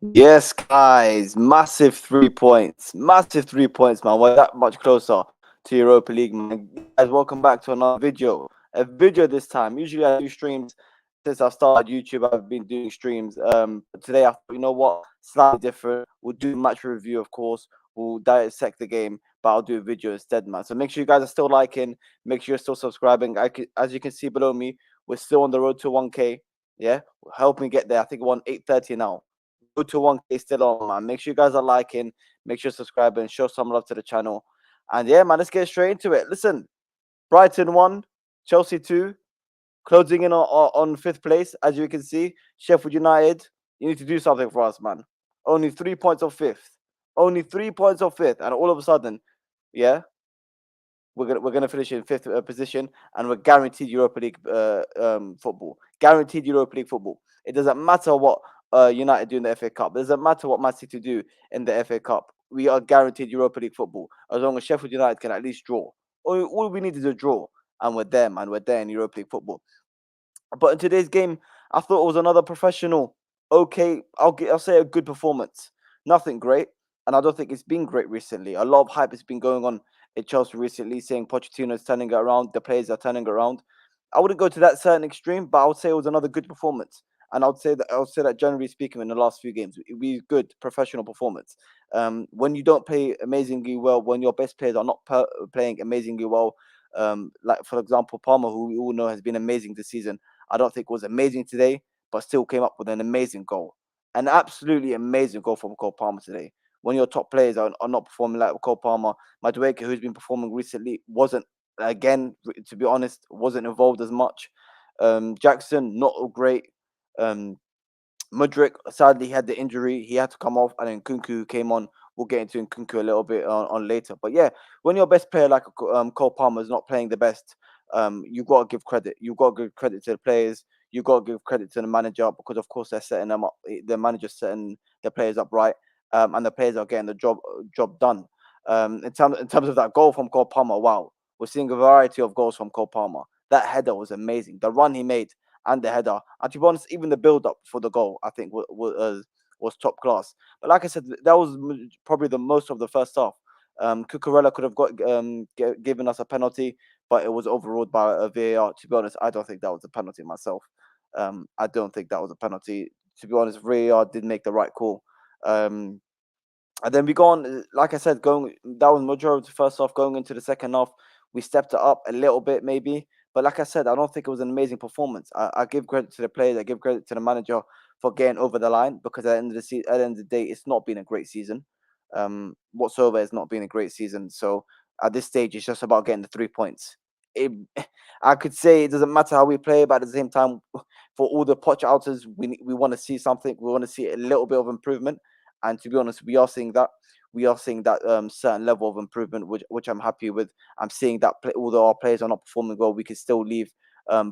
Yes, guys, massive 3 points, man. We're that much closer to Europa League, man. Guys, welcome back to another video. A video this time. Usually, I do streams since I've started YouTube. I've been doing streams. But today I thought, you know what, slightly different. We'll do a match review, of course. We'll dissect the game, but I'll do a video instead, man. So make sure you guys are still liking. Make sure you're still subscribing. As you can see below me, we're still on the road to 1K. Yeah, help me get there. I think we're on 830 now. Road to 1K still on, man. Make sure you guys are liking, make sure you're subscribing, show some love to the channel. And yeah, man, let's get straight into it. Listen, Brighton 1, Chelsea 2, closing in on fifth place. As you can see, Sheffield United, you need to do something for us, man. Only 3 points of fifth. Only 3 points of fifth. And all of a sudden, yeah, we're gonna finish in fifth position, and we're guaranteed Europa League football. Guaranteed Europa League football. It doesn't matter what United do in the FA Cup. It doesn't matter what Man City do in the FA Cup. We are guaranteed Europa League football as long as Sheffield United can at least draw. All we need is a draw, and we're there, man. We're there in Europa League football. But in today's game, I thought it was another professional. Okay, I'll say a good performance. Nothing great, and I don't think it's been great recently. A lot of hype has been going on at Chelsea recently, saying Pochettino is turning it around, the players are turning it around. I wouldn't go to that certain extreme, but I would say it was another good performance. And I would say that generally speaking, in the last few games, we good professional performance. When you don't play amazingly well, when your best players are not playing amazingly well, like for example Palmer, who we all know has been amazing this season, I don't think was amazing today, but still came up with an amazing goal. An absolutely amazing goal from Cole Palmer today. When your top players are not performing like Cole Palmer, Madueke, who's been performing recently, wasn't, again, to be honest, wasn't involved as much. Jackson, not great. Um, Mudryk, sadly, had the injury. He had to come off, and then Kunku came on. We'll get into Kunku a little bit on later. But yeah, when your best player like Cole Palmer is not playing the best, you got to give credit. You got to give credit to the players. You got to give credit to the manager because, of course, they're setting them up. The manager's setting the players up right, and the players are getting the job done. In terms of that goal from Cole Palmer, wow, we're seeing a variety of goals from Cole Palmer. That header was amazing. The run he made and the header. And to be honest, even the build up for the goal, I think, was top class. But like I said, that was probably the most of the first half. Cucurella could have given us a penalty, but it was overruled by a VAR. To be honest, I don't think that was a penalty myself. I don't think that was a penalty. To be honest, VAR did make the right call. Um, and then we go on, like I said, going that was majority of the first half. Going into the second half, we stepped it up a little bit, maybe. But like I said, I don't think it was an amazing performance. I give credit to the players. I give credit to the manager for getting over the line because at the end of the day, it's not been a great season. Whatsoever, it's not been a great season. So at this stage, it's just about getting the 3 points. It, I could say it doesn't matter how we play, but at the same time, for all the potch outers, we want to see something. We want to see a little bit of improvement, and to be honest, we are seeing that. We are seeing that certain level of improvement, which I'm happy with. I'm seeing that although our players are not performing well, we can still leave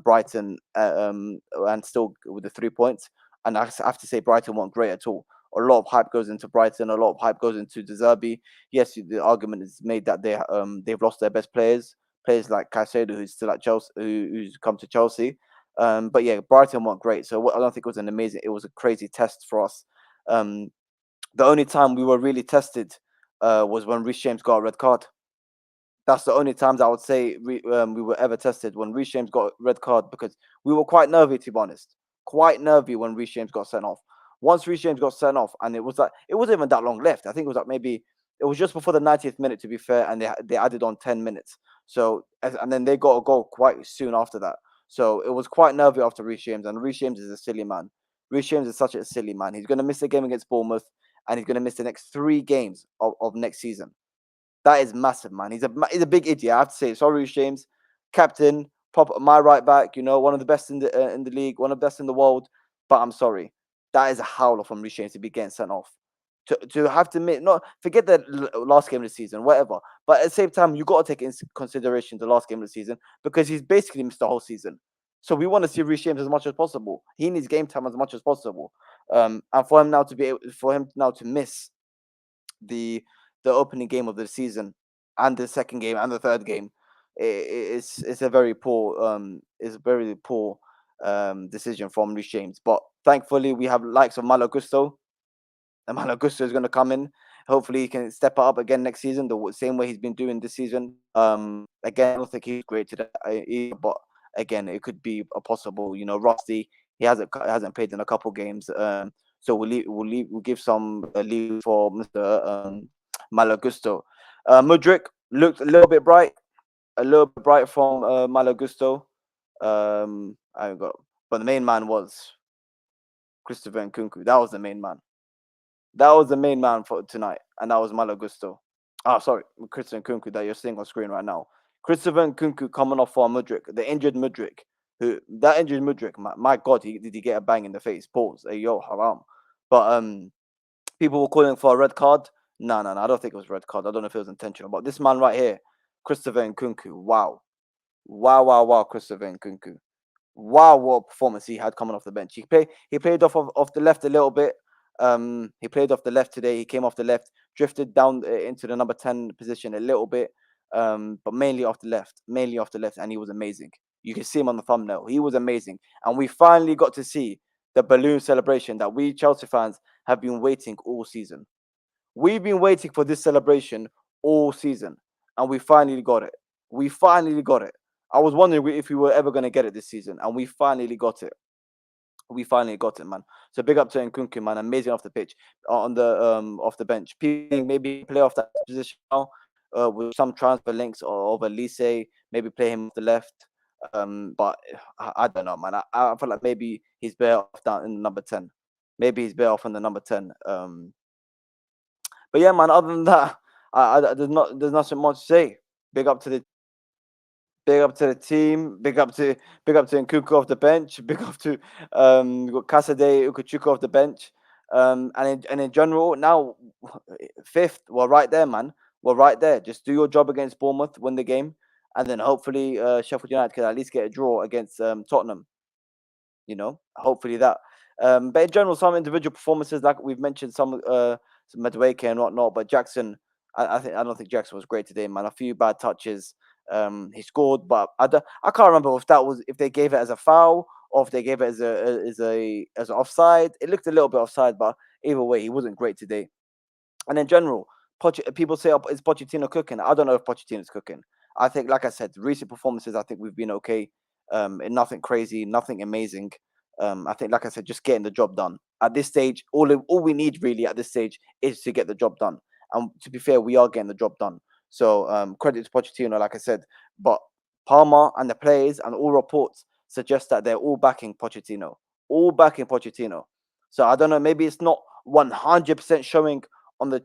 Brighton and still with the 3 points. And I have to say, Brighton weren't great at all. A lot of hype goes into Brighton. A lot of hype goes into De Zerbi. Yes, the argument is made that they've lost their best players like Caicedo, who's still at Chelsea, who's come to Chelsea. But yeah, Brighton weren't great. So I don't think it was an amazing. It was a crazy test for us. Um, the only time we were really tested was when Reece James got a red card. That's the only times I would say we were ever tested when Reece James got a red card because we were quite nervy, to be honest. Quite nervy when Reece James got sent off. Once Reece James got sent off, and it wasn't even that long left. I think it was like maybe it was just before the 90th minute, to be fair, and they added on 10 minutes. So and then they got a goal quite soon after that. So it was quite nervy after Reece James, and Reece James is a silly man. Reece James is such a silly man. He's going to miss the game against Bournemouth, and he's going to miss the next 3 games of next season. That is massive, man. He's a big idiot. I have to say. Sorry, James, captain, my right back. You know, one of the best in the league, one of the best in the world. But I'm sorry, that is a howler from Reece James to be getting sent off. To have to admit, not forget the last game of the season, whatever. But at the same time, you got to take into consideration the last game of the season because he's basically missed the whole season. So we want to see Reece James as much as possible. He needs game time as much as possible. And for him now to miss the opening game of the season and the second game and the third game, it's a very poor decision from Reece James. But thankfully, we have likes of Malo Gusto. And Malo Gusto is going to come in. Hopefully, he can step it up again next season, the same way he's been doing this season. Again, I don't think he's great today either, but again, it could be a possible. Rusty. He hasn't played in a couple games. So we'll give some leave for Mr. Malo Gusto. Mudryk looked a little bit bright from Malo Gusto. I got, but the main man was Christopher Nkunku. That was the main man. That was the main man for tonight, and that was Malo Gusto. Oh, sorry, Christopher Nkunku that you're seeing on screen right now. Christopher Nkunku coming off for Mudryk, the injured Mudryk. That injured Mudryk, my God, did he get a bang in the face? Pause. Hey, yo, haram. But people were calling for a red card. No, no, no. I don't think it was a red card. I don't know if it was intentional. But this man right here, Christopher Nkunku. Wow, wow, wow, wow, Christopher Nkunku. Wow, what a performance he had coming off the bench. He played off the left a little bit. He played off the left today. He came off the left, drifted down into the number 10 position a little bit, but mainly off the left, and he was amazing. You can see him on the thumbnail. He was amazing, and we finally got to see the balloon celebration that we Chelsea fans have been waiting all season. We've been waiting for this celebration all season, and we finally got it. We finally got it. I was wondering if we were ever going to get it this season, and we finally got it. We finally got it, man. So big up to Nkunku, man. Amazing off the pitch, on the off the bench. People think maybe play off that position now, with some transfer links or over Lise. Maybe play him off the left. But I don't know, man. I feel like maybe he's better off down in the number 10. Maybe he's better off in the number 10. But yeah, man. Other than that, there's not so much to say. Big up to the Big up to the team. Big up to Nkuku off the bench. Big up to we got Casade Ukuchuka off the bench. And in general, now fifth, we're right there, man. We're right there. Just do your job against Bournemouth, win the game, and then hopefully Sheffield United can at least get a draw against Tottenham. Hopefully that. But in general, some individual performances, like we've mentioned, some Madueke and whatnot. But Jackson, I don't think Jackson was great today, man. A few bad touches. He scored, but I can't remember if they gave it as a foul or if they gave it as an offside. It looked a little bit offside, but either way, he wasn't great today. And in general, people say, is Pochettino cooking? I don't know if Pochettino's cooking. I think, like I said, recent performances, I think we've been okay. And nothing crazy, nothing amazing. I think, like I said, just getting the job done. At this stage, all we need really at this stage is to get the job done. And to be fair, we are getting the job done. So credit to Pochettino, like I said. But Palmer and the players and all reports suggest that they're all backing Pochettino. All backing Pochettino. So I don't know, maybe it's not 100% showing on the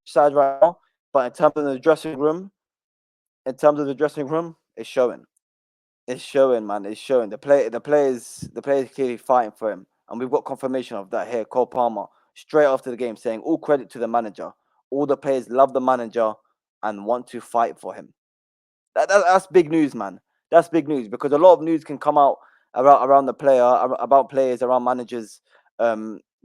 side right now, but in terms of the dressing room, it's showing. It's showing, man. It's showing. The players clearly fighting for him, and we've got confirmation of that here. Cole Palmer straight after the game saying, "All credit to the manager. All the players love the manager and want to fight for him." That's big news, man. That's big news because a lot of news can come out around the player, about players, around managers.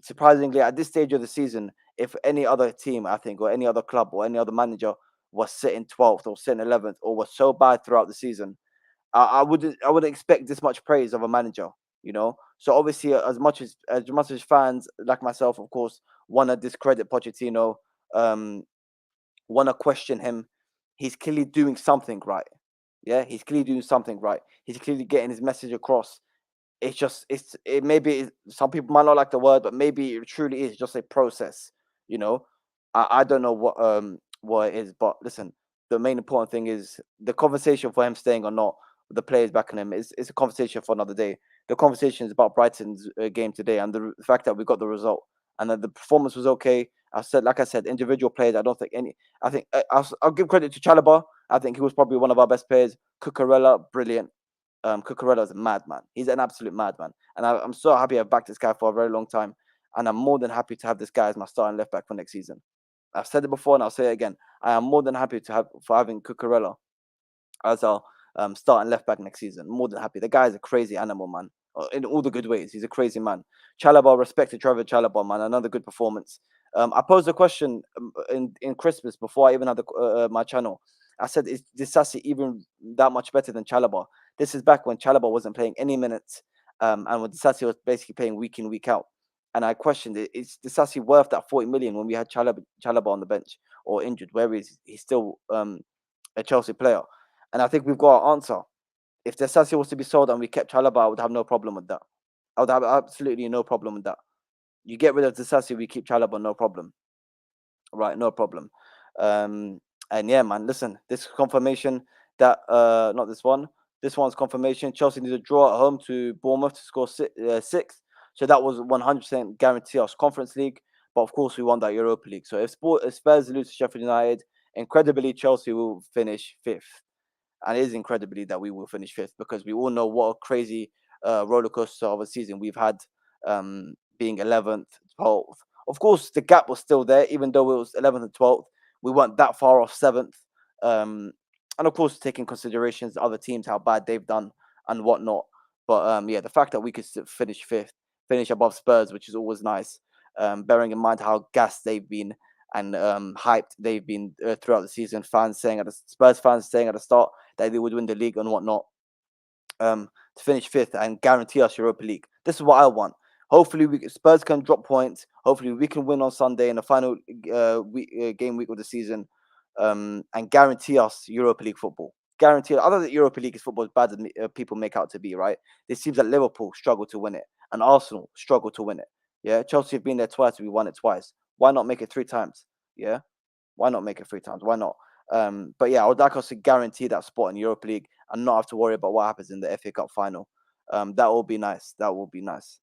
Surprisingly, at this stage of the season, if any other team, I think, or any other club or any other manager was sitting 12th or sitting 11th or was so bad throughout the season, I wouldn't expect this much praise of a manager. So obviously, as much as fans like myself, of course, want to discredit Pochettino, um, want to question him, he's clearly doing something right. Yeah, he's clearly doing something right. He's clearly getting his message across. Some people might not like the word, but maybe it truly is just a process. You know, I don't know what it is, but listen, the main important thing is the conversation for him staying or not. The players backing him is a conversation for another day. The conversation is about Brighton's game today and the fact that we got the result and that the performance was okay. Like I said, individual players. I don't think any. I think I'll give credit to Chalobah. I think he was probably one of our best players. Cucurella, brilliant. Cucurella's a madman. He's an absolute madman, and I'm so happy I've backed this guy for a very long time, and I'm more than happy to have this guy as my starting left back for next season. I've said it before, and I'll say it again. I am more than happy for having Cucurella as our starting left back next season. More than happy. The guy is a crazy animal, man. In all the good ways, he's a crazy man. Chalobah, respect to Trevor Chalobah, man. Another good performance. I posed a question in Christmas before I even had my channel. I said, is Disasi even that much better than Chalobah? This is back when Chalobah wasn't playing any minutes, and when Disasi was basically playing week in, week out. And I questioned it. Is Disasi worth that 40 million when we had Chalaba on the bench or injured? Where is he's still a Chelsea player? And I think we've got our answer. If Disasi was to be sold and we kept Chalaba, I would have no problem with that. I would have absolutely no problem with that. You get rid of Disasi, we keep Chalaba, no problem. Right, no problem. And yeah, man, listen, this confirmation that not this one. This one's confirmation. Chelsea need a draw at home to Bournemouth to score six. So that was 100% guarantee us Conference League. But of course, we won that Europa League. So if Spurs lose to Sheffield United, incredibly, Chelsea will finish fifth. And it is incredibly that we will finish fifth because we all know what a crazy roller coaster of a season we've had, being 11th, 12th. Of course, the gap was still there, even though it was 11th and 12th. We weren't that far off 7th. And of course, taking considerations other teams, how bad they've done and whatnot. But yeah, the fact that we could finish fifth, finish above Spurs, which is always nice, bearing in mind how gassed they've been and hyped they've been throughout the season. Spurs fans saying at the start that they would win the league and whatnot. To finish fifth and guarantee us Europa League. This is what I want. Hopefully, Spurs can drop points. Hopefully, we can win on Sunday in the final game week of the season, and guarantee us Europa League football. Guarantee. Other than Europa League is football as bad as people make out to be, right? It seems that Liverpool struggle to win it, and Arsenal struggle to win it. Yeah, Chelsea have been there twice. We won it twice. Why not make it 3 times? Yeah, why not make it 3 times? Why not? But yeah, I would like us to guarantee that spot in Europa League and not have to worry about what happens in the FA Cup final. That will be nice. That will be nice.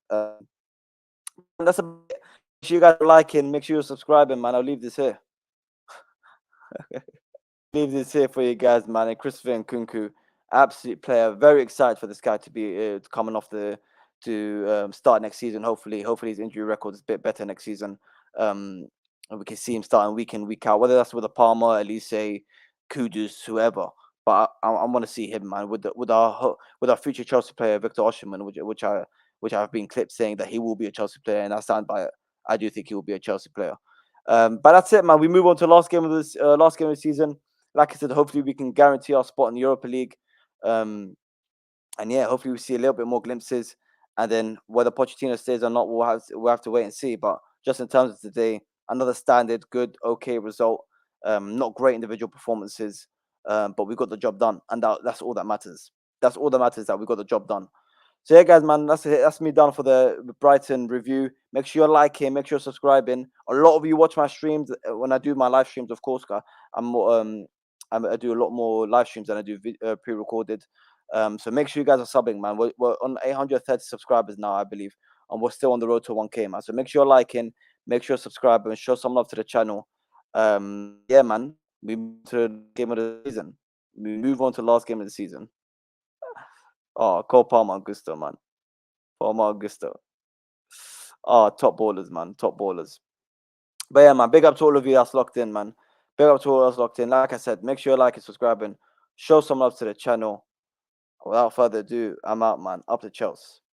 That's a. Make sure you guys are liking. Make sure you're subscribing, man. I'll leave this here. Leave this here for you guys, man. And Christopher Nkunku, absolute player. Very excited for this guy to be coming off to start next season. Hopefully his injury record is a bit better next season. And we can see him starting week in, week out, whether that's with a Palmer, Elise, Kudus, whoever. But I want to see him, man, with our future Chelsea player Victor Osimhen, which I've been clipped saying that he will be a Chelsea player, and I stand by it. I do think he will be a Chelsea player. But that's it, man. We move on to last game of the season. Like I said, hopefully we can guarantee our spot in the Europa League. And yeah, hopefully we see a little bit more glimpses. And then whether Pochettino stays or not, we'll have to wait and see. But just in terms of today, another standard, good, okay result. Not great individual performances, but we got the job done, and that's all that matters. That's all that matters, that we got the job done. So yeah, guys, man, that's it. That's me done for the Brighton review. Make sure you're liking, make sure you're subscribing. A lot of you watch my streams when I do my live streams, of course. I'm more, I do a lot more live streams than I do pre-recorded. So make sure you guys are subbing, man. We're on 830 subscribers now, I believe, and we're still on the road to 1K, man. So make sure you're liking, make sure you're subscribing, and show some love to the channel. Yeah, man. We move to the game of the season. We move on to the last game of the season. Oh, Cole Palmer Augusto, man. Palmer Augusto. Oh, top ballers, man. Top ballers. But yeah, man, big up to all of you that's locked in, man. Big up to all that's locked in. Like I said, make sure you're liking, subscribing. Show some love to the channel. Without further ado, I'm out, man. Up to Chelsea.